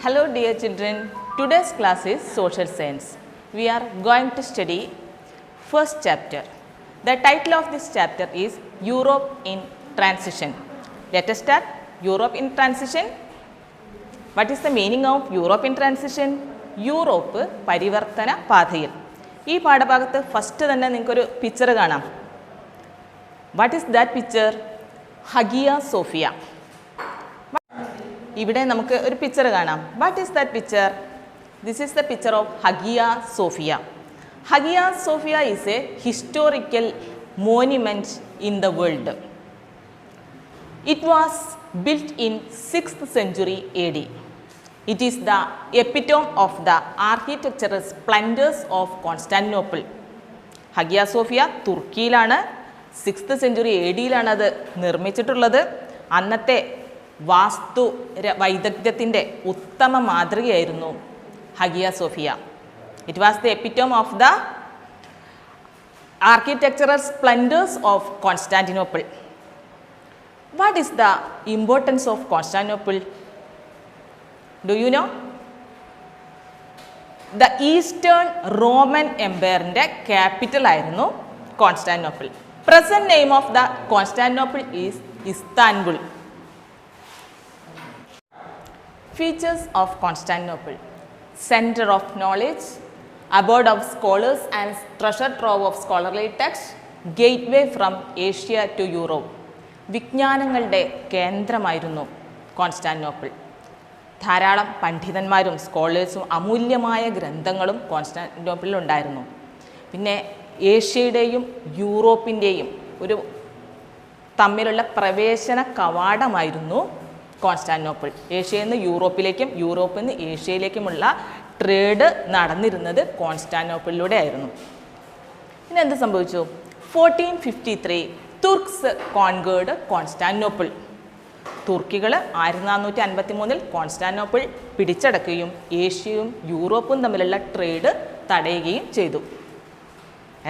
Hello dear children, today's class is Social Science. We are going to study first chapter. The title of this chapter is Europe in Transition. Let us start. Europe in Transition. What is the meaning of Europe in Transition? Europe പരിവർത്തന പാതയിൽ. ഈ പാഠഭാഗത്ത് first തന്നെ നിങ്ങൾക്കൊരു picture കാണാം. What is that picture? Hagia Sophia. ഇവിടെ നമുക്ക് ഒരു പിക്ചർ കാണാം. What is that picture? This is the picture of Hagia Sophia. Hagia Sophia is a historical monument in the world. It was built in 6th century AD. It is the epitome of the architectural splendors of Constantinople. Hagia Sophia തുർക്കിയിലാണ്. 6th century AD-യിലാണ് അത് നിർമ്മിച്ചിട്ടുള്ളത്. അന്നത്തെ വാസ്തു വൈദഗ്ധ്യത്തിൻ്റെ ഉത്തമ മാതൃകയായിരുന്നു Hagia Sophia. It was the epitome of the architectural splendours of Constantinople. What is the importance of Constantinople? Do you know? The Eastern Roman Empire capital ആയിരുന്നു Constantinople. Present name of the Constantinople is Istanbul. Features of Constantinople: center of knowledge, abode of scholars and treasure trove of scholarly texts, gateway from Asia to Europe. വിജ്ഞാനങ്ങളുടെ കേന്ദ്രമായിരുന്നു Constantinople. ധാരാളം പണ്ഡിതന്മാരും സ്കോളേഴ്സും അമൂല്യമായ ഗ്രന്ഥങ്ങളും കോൺസ്റ്റാന്റിനോപ്പിളിൽ ഉണ്ടായിരുന്നു. പിന്നെ ഏഷ്യയുടെയും യൂറോപ്പിൻ്റെയും ഒരു തമ്മിലുള്ള പ്രവേശന കവാടമായിരുന്നു കോൺസ്റ്റാന്റിനോപ്പിൾ. ഏഷ്യയിൽ നിന്ന് യൂറോപ്പിലേക്കും യൂറോപ്പിൽ നിന്ന് ഏഷ്യയിലേക്കുമുള്ള ട്രേഡ് നടന്നിരുന്നത് കോൺസ്റ്റാന്റിനോപ്പിളിലൂടെ ആയിരുന്നു. പിന്നെ എന്ത് സംഭവിച്ചു? 1453 തുർക്സ് കോൺഗേർഡ് കോൺസ്റ്റാന്റിനോപ്പിൾ. തുർക്കികൾ 1453 കോൺസ്റ്റാന്റിനോപ്പിൾ പിടിച്ചടക്കുകയും ഏഷ്യയും യൂറോപ്പും തമ്മിലുള്ള ട്രേഡ് തടയുകയും ചെയ്തു.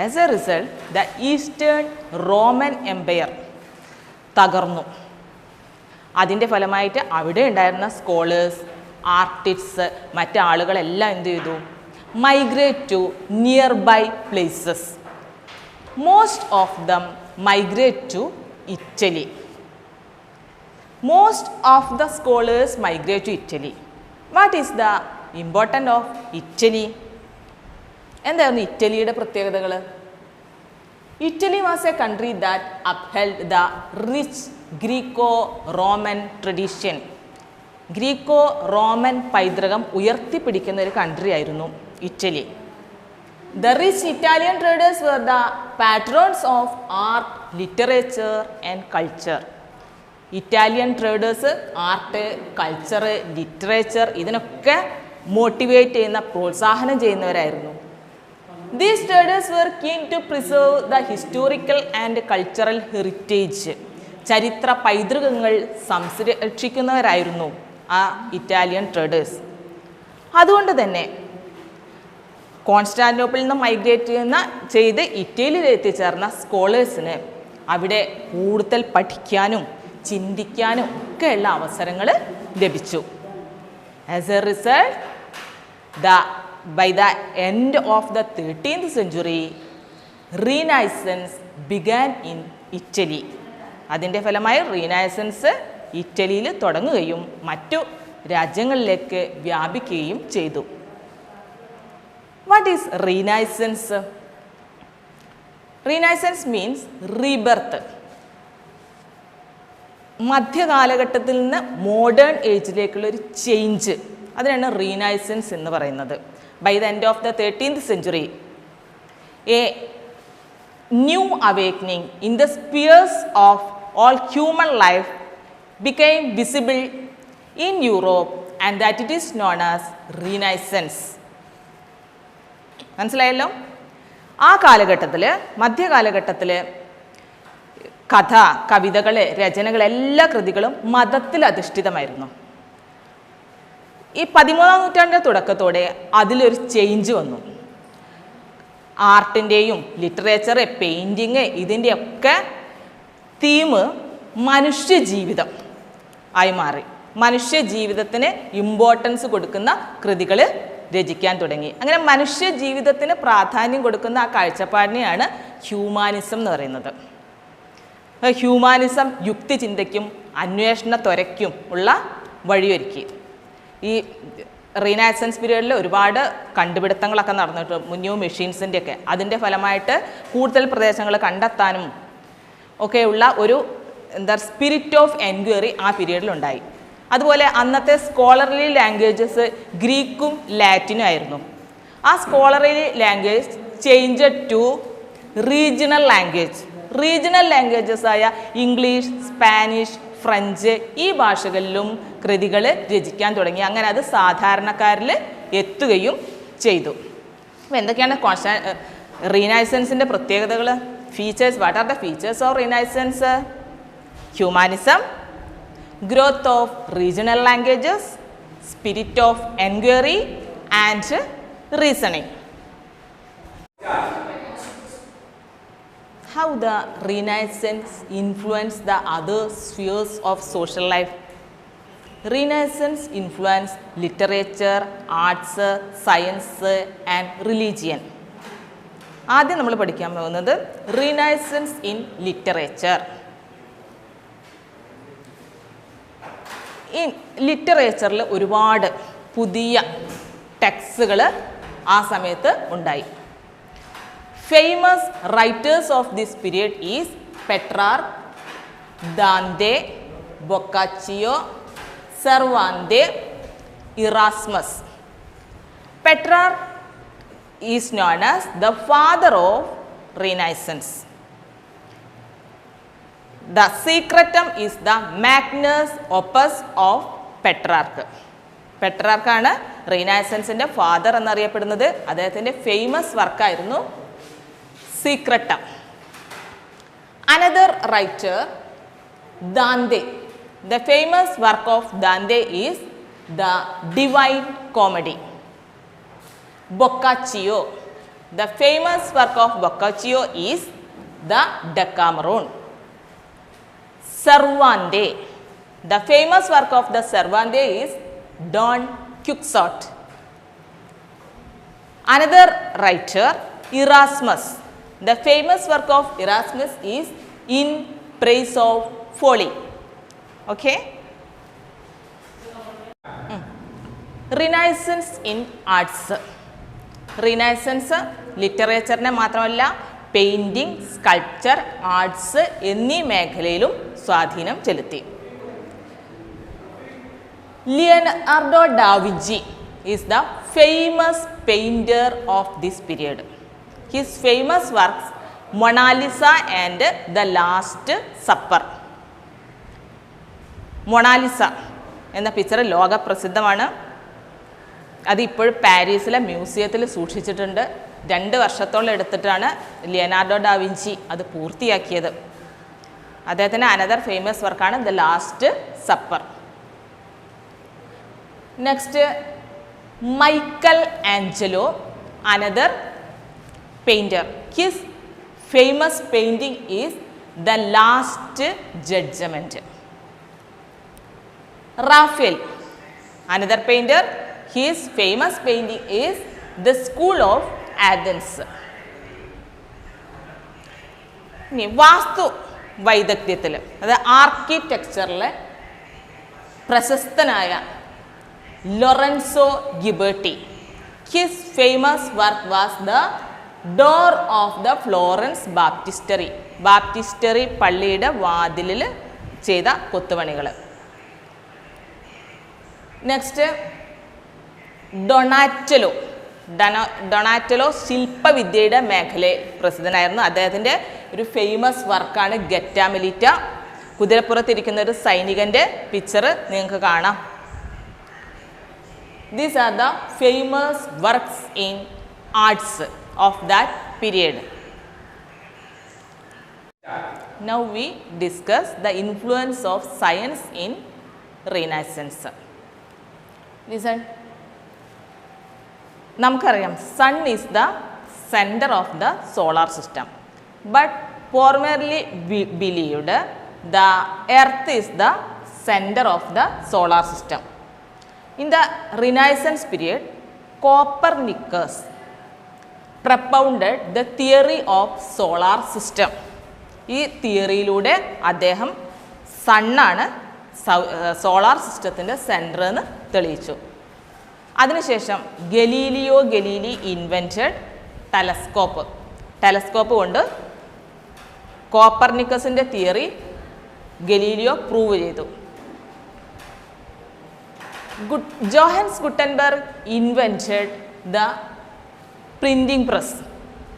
As a result the Eastern Roman Empire തകർന്നു. അതിൻ്റെ ഫലമായിട്ട് അവിടെ ഉണ്ടായിരുന്ന സ്കോളേഴ്സ്, ആർട്ടിസ്റ്റ്സ്, മറ്റാളുകളെല്ലാം എന്ത് ചെയ്തു? Migrate to nearby places. Most of them migrate to Italy. Most of the scholars migrate to Italy. What is the importance of Italy? എന്തായിരുന്നു ഇറ്റലിയുടെ പ്രത്യേകതകൾ? Italy was A country that upheld the rich Greco-Roman tradition. Greco Roman പൈതൃകം ഉയർത്തിപ്പിടിക്കുന്ന ഒരു country ആയിരുന്നു Italy. The rich Italian traders were the patrons of art, literature and culture. Italian traders art, culture, literature ഇതിനൊക്കെ motivate ചെയ്യുന്ന, പ്രോത്സാഹനം ചെയ്യുന്നവരായിരുന്നു. These traders were keen to preserve the historical and cultural heritage. ചരിത്ര പൈതൃകങ്ങൾ സംരക്ഷിക്കുന്നവരായിരുന്നു ആ Italian traders. അതുകൊണ്ട് തന്നെ കോൺസ്റ്റാന്റിനോപ്പിളിൽ നിന്ന് migrate ചെയ്ത് ഇറ്റലിയിൽ എത്തിച്ചേർന്ന സ്കോളേഴ്സിന് അവിടെ കൂടുതൽ പഠിക്കാനും ചിന്തിക്കാനും ഒക്കെയുള്ള അവസരങ്ങൾ ലഭിച്ചു. As a result by the end of the 13th century renaissance began in Italy. അതിൻ്റെ ഫലമായി റീനൈസൻസ് ഇറ്റലിയിൽ തുടങ്ങുകയും മറ്റു രാജ്യങ്ങളിലേക്ക് വ്യാപിക്കുകയും ചെയ്തു. What is Renaissance? Renaissance means rebirth. മധ്യകാലഘട്ടത്തിൽ നിന്ന് മോഡേൺ ഏജിലേക്കുള്ള ഒരു ചേഞ്ച്, അതിനാണ് റീനൈസൻസ് എന്ന് പറയുന്നത്. By the end of the 13th century a new awakening in the spheres of all human life became visible in Europe and that it is known as Renaissance. മനസ്സിലായല്ലോ? ആ കാലഘട്ടത്തിൽ, മധ്യകാലഘട്ടത്തിൽ കഥ, കവിതകൾ, രചനകൾ, എല്ലാ കൃതികളും മതത്തിൽ അധിഷ്ഠിതമായിരുന്നു. ഈ 13ാം നൂറ്റാണ്ടിൻ്റെ തുടക്കത്തോടെ അതിലൊരു ചേഞ്ച് വന്നു. ആർട്ടിൻ്റെയും ലിറ്ററേച്ചർ, പെയിൻറ്റിങ് ഇതിൻ്റെയൊക്കെ തീം മനുഷ്യജീവിതം ആയി മാറി. മനുഷ്യ ജീവിതത്തിന് ഇമ്പോർട്ടൻസ് കൊടുക്കുന്ന കൃതികൾ രചിക്കാൻ തുടങ്ങി. അങ്ങനെ മനുഷ്യ ജീവിതത്തിന് പ്രാധാന്യം കൊടുക്കുന്ന ആ കാഴ്ചപ്പാടിനെയാണ് ഹ്യൂമാനിസം എന്ന് പറയുന്നത്. ഹ്യൂമാനിസം യുക്തിചിന്തയ്ക്കും അന്വേഷണ ത്വരയ്ക്കും ഉള്ള വഴിയൊരുക്കി. ഈ റീനൈസൻസ് പീരീഡിൽ ഒരുപാട് കണ്ടുപിടുത്തങ്ങളൊക്കെ നടന്നിട്ട് ന്യൂ മെഷീൻസിൻ്റെ ഒക്കെ അതിൻ്റെ ഫലമായിട്ട് കൂടുതൽ പ്രദേശങ്ങൾ കണ്ടെത്താനും ഒക്കെയുള്ള ഒരു സ്പിരിറ്റ് ഓഫ് എൻക്വയറി ആ പീരീഡിലുണ്ടായി. അതുപോലെ അന്നത്തെ സ്കോളർലി ലാംഗ്വേജസ് ഗ്രീക്കും ലാറ്റിനും ആയിരുന്നു. ആ scholarly language changed to regional language. Regional languages ആയ ഇംഗ്ലീഷ്, സ്പാനിഷ്, ഫ്രഞ്ച് ഈ ഭാഷകളിലും കൃതികൾ രചിക്കാൻ തുടങ്ങി. അങ്ങനെ അത് സാധാരണക്കാരിൽ എത്തുകയും ചെയ്തു. അപ്പോൾ എന്തൊക്കെയാണ് റീനൈസൻസിൻ്റെ പ്രത്യേകതകൾ? Features. What are the features of renaissance? Humanism, growth of regional languages, spirit of enquiry and reasoning. How the Renaissance influenced the other spheres of social life? Renaissance influenced literature, arts, science and religion. ആദ്യം നമ്മൾ പഠിക്കാൻ പോകുന്നത് റീനൈസൻസ് in literature. ഈ ലിറ്ററേച്ചറിൽ ഒരുപാട് പുതിയ ടെക്സ്റ്റുകൾ ആ സമയത്ത് ഉണ്ടായി. Famous writers of this period is Petrarch, Dante, Boccaccio, Cervantes, Erasmus. Petrarch is known as the father of renaissance. The secretum is the magnus opus of Petrarch. പെട്രാർക്കാണ് റീനൈസൻസിൻ്റെ ഫാദർ എന്നറിയപ്പെടുന്നത്. അദ്ദേഹത്തിൻ്റെ ഫേമസ് വർക്കായിരുന്നു Secretum. Another writer Dante. The famous work of Dante is the Divine Comedy. Boccaccio. The famous work of Boccaccio is the Decameron. Cervantes. The famous work of the Cervantes is Don Quixote. Another writer, Erasmus. The famous work of Erasmus is In Praise of Folly. Okay? Renaissance in arts. Renaissance ലിറ്ററേച്ചറിനെ മാത്രമല്ല painting, sculpture, arts എന്നീ മേഖലയിലും സ്വാധീനം ചെലുത്തി. Leonardo da Vinci is the famous painter of this period. His famous works Mona Lisa and the Last supper. Mona Lisa എന്ന picture ലോകപ്രസിദ്ധമാണ്. അത് ഇപ്പോഴും പാരീസിലെ മ്യൂസിയത്തിൽ സൂക്ഷിച്ചിട്ടുണ്ട്. 2 വർഷത്തോളം എടുത്തിട്ടാണ് ലിയനാർഡോ ഡാവിഞ്ചി അത് പൂർത്തിയാക്കിയത്. അദ്ദേഹത്തിൻ്റെ അനദർ ഫേമസ് വർക്കാണ് the Last Supper. Next Michelangelo, another painter. His famous painting is the Last Judgement. Raphael, another painter. His famous painting is the School of Athens. ഇനി വാസ്തു വൈദഗ്ധ്യത്തിൽ, അത് ആർക്കിടെക്ചറിൽ പ്രശസ്തനായ Lorenzo Ghiberti. His famous work was the door of the Florence Baptistery. Baptistery പള്ളിയുടെ വാതിലിൽ ചെയ്ത കൊത്തുപണികൾ. Next Donatello. ഡൊണാറ്റലോ ശില്പവിദ്യയുടെ മേഖലയിൽ പ്രസിദ്ധനായിരുന്നു. അദ്ദേഹത്തിൻ്റെ ഒരു ഫേമസ് വർക്കാണ് ഗറ്റാമെലിറ്റ. കുതിരപ്പുറത്തിരിക്കുന്ന ഒരു സൈനികൻ്റെ പിക്ചർ നിങ്ങൾക്ക് കാണാം. These are the famous works in arts of that period. Now we discuss the influence of science in Renaissance. Listen. നമുക്കറിയാം sun is the centre of the solar system, but formerly believed the earth is the center of the solar system. In the Renaissance period, Copernicus propounded the theory of solar system. ഈ തിയറിയിലൂടെ അദ്ദേഹം സണ്ണാണ് solar സിസ്റ്റത്തിൻ്റെ centre എന്ന് തെളിയിച്ചു. അതിനുശേഷം Galileo Galilei invented telescope കൊണ്ട് കോപ്പർനിക്കസിൻ്റെ theory Galileo prove ചെയ്തു. Johannes Gutenberg invented the printing press.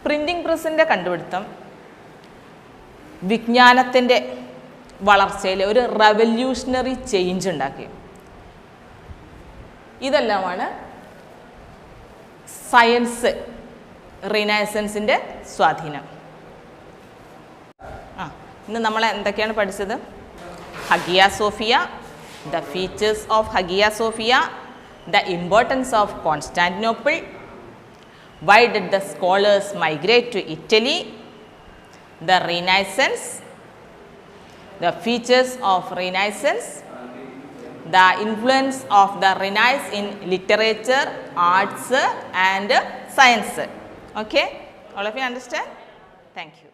Printing പ്രസ്സിൻ്റെ കണ്ടുപിടുത്തം വിജ്ഞാനത്തിൻ്റെ വളർച്ചയിൽ ഒരു റവല്യൂഷണറി ചേഞ്ച് ഉണ്ടാക്കി. ഇതെല്ലാമാണ് സയൻസ് റിനൈസൻസിൻ്റെ സ്വാധീനം. ഇന്ന് നമ്മൾ എന്തൊക്കെയാണ് പഠിച്ചത്? Hagia Sophia, the features of Hagia Sophia, the importance of Constantinople, why did the scholars migrate to Italy, the Renaissance, the features of Renaissance, the influence of the Renaissance in literature, arts and science. Okay, all of you understand? Thank you.